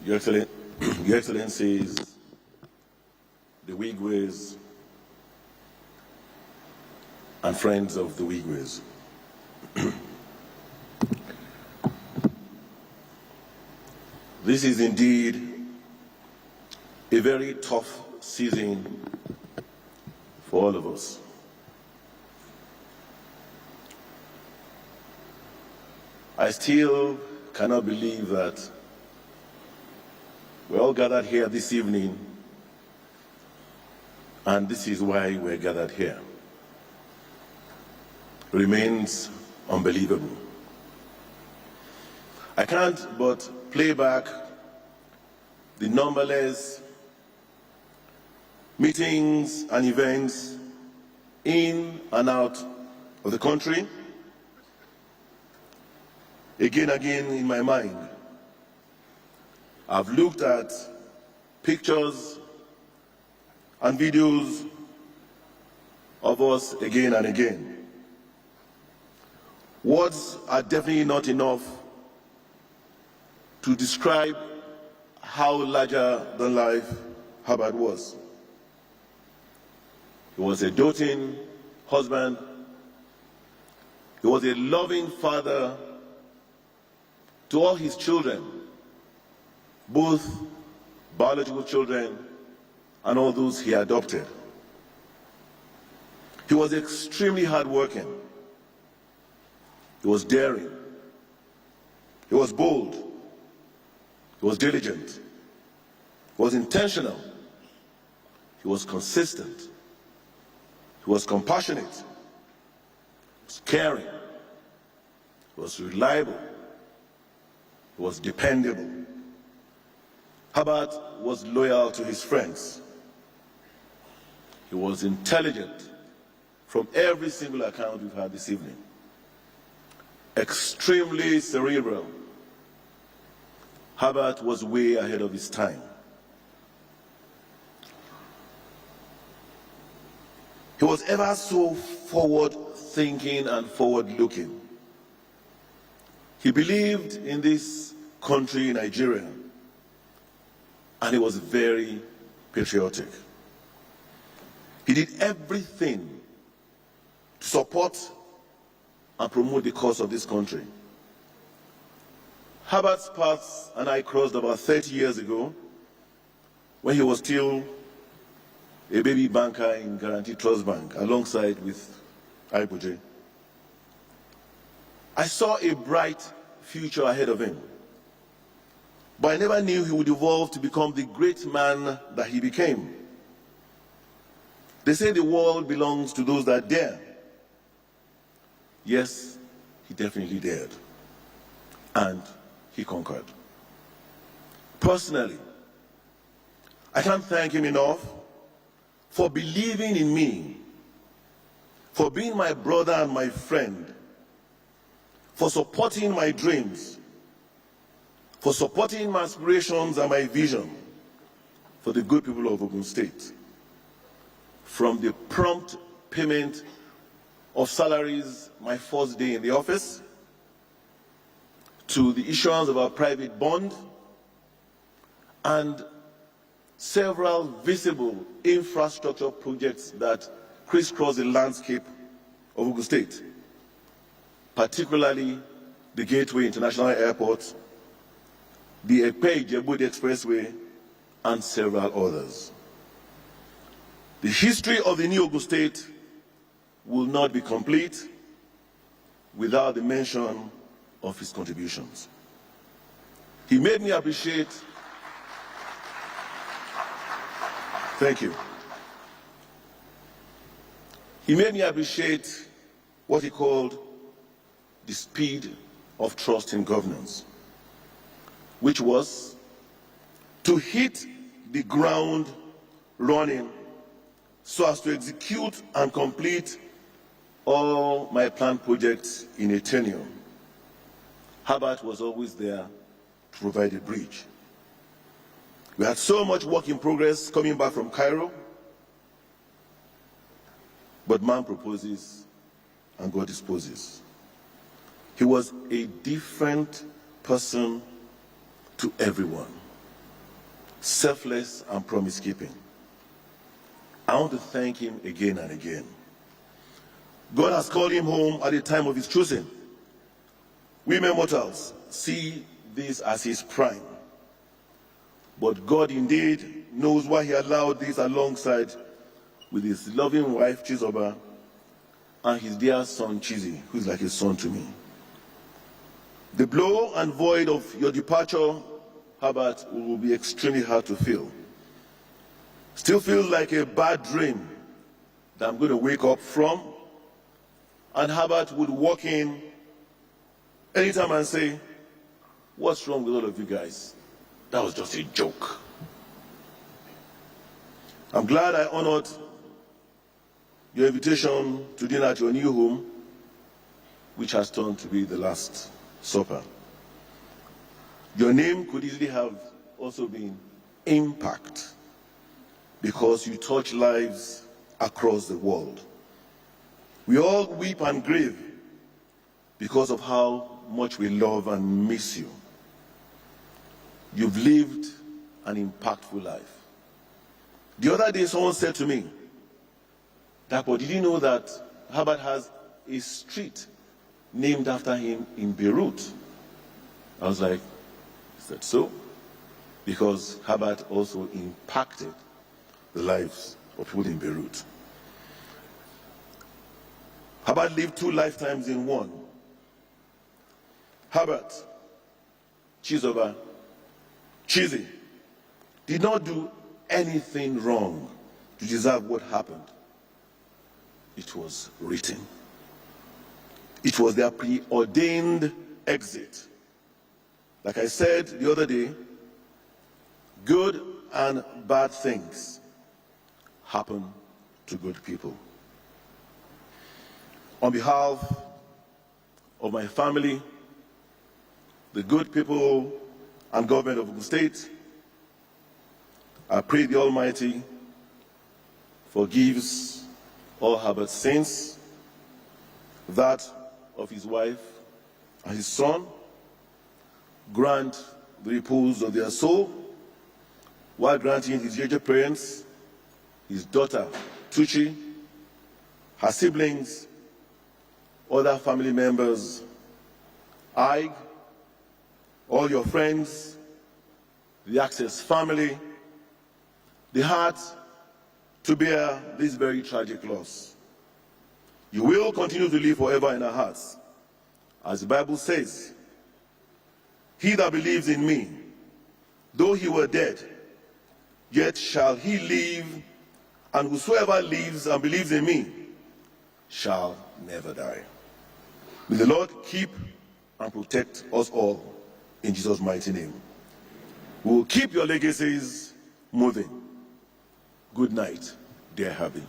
Your Excellencies, the Wigwes, and friends of the Wigwes. This is indeed a very tough season for all of us. I still cannot believe that we're all gathered here this evening, and this is why we're gathered here. It remains unbelievable. I can't but play back the numberless meetings and events in and out of the country, again in my mind. I've looked at pictures and videos of us again and again. Words are definitely not enough to describe how larger than life Herbert was. He was a doting husband. He was a loving father to all his children, both biological children and all those he adopted. He was extremely hardworking. He was daring. He was bold. He was diligent. He was intentional. He was consistent. He was compassionate. He was caring. He was reliable. He was dependable. Herbert was loyal to his friends. He was intelligent from every single account we've had this evening. Extremely cerebral. Herbert was way ahead of his time. He was ever so forward-thinking and forward-looking. He believed in this country, Nigeria, and he was very patriotic. He did everything to support and promote the cause of this country. Herbert's paths and I crossed about 30 years ago when he was still a baby banker in Guarantee Trust Bank alongside with Iboje. I saw a bright future ahead of him, but I never knew he would evolve to become the great man that he became. They say the world belongs to those that dare. Yes, he definitely dared. And he conquered. Personally, I can't thank him enough for believing in me, for being my brother and my friend, for supporting my dreams, for supporting my aspirations and my vision for the good people of Ogun State. From the prompt payment of salaries my first day in the office, to the issuance of our private bond, and several visible infrastructure projects that crisscross the landscape of Ogun State, particularly the Gateway International Airport, the Epe-Ijebu Expressway, and several others. The history of the new Ogun State will not be complete without the mention of his contributions. He made me appreciate, thank you. He made me appreciate what he called the speed of trust in governance, which was to hit the ground running so as to execute and complete all my planned projects in a tenure. Herbert was always there to provide a bridge. We had so much work in progress coming back from Cairo, but man proposes and God disposes. He was a different person to everyone. selfless and promise-keeping. I want to thank him again and again. God has called him home at the time of his choosing. We mere mortals see this as his prime. But God indeed knows why he allowed this alongside with his loving wife, Chizoba, and his dear son, Chizi, who is like a son to me. The blow and void of your departure, Herbert, will be extremely hard to feel. Still feels like a bad dream that I'm going to wake up from, and Herbert would walk in anytime and say, "What's wrong with all of you guys? That was just a joke." I'm glad I honored your invitation to dinner at your new home, which has turned to be the last supper. Your name could easily have also been Impact, because you touch lives across the world. We all weep and grieve because of how much we love and miss you. You've lived an impactful life. The other day someone said to me, "Dapo, did you know that Herbert has a street named after him in Beirut?" I was like, "Is that so?" Because Herbert also impacted the lives of people in Beirut. Herbert lived 2 lifetimes in one. Herbert Chizoba Chizi did not do anything wrong to deserve what happened. It was written. It was their preordained exit. Like I said the other day, good and bad things happen to good people. On behalf of my family, the good people and government of Ogun State, I pray the Almighty forgives all Herbert's sins, that of his wife and his son, grant the repose of their soul, while granting his aged parents, his daughter Tuchi, her siblings, other family members, I, all your friends, the Access family, the heart to bear this very tragic loss. You will continue to live forever in our hearts. As the Bible says, "He that believes in me, though he were dead, yet shall he live, and whosoever lives and believes in me shall never die." May the Lord keep and protect us all in Jesus' mighty name. We will keep your legacies moving. Good night, dear Herbie.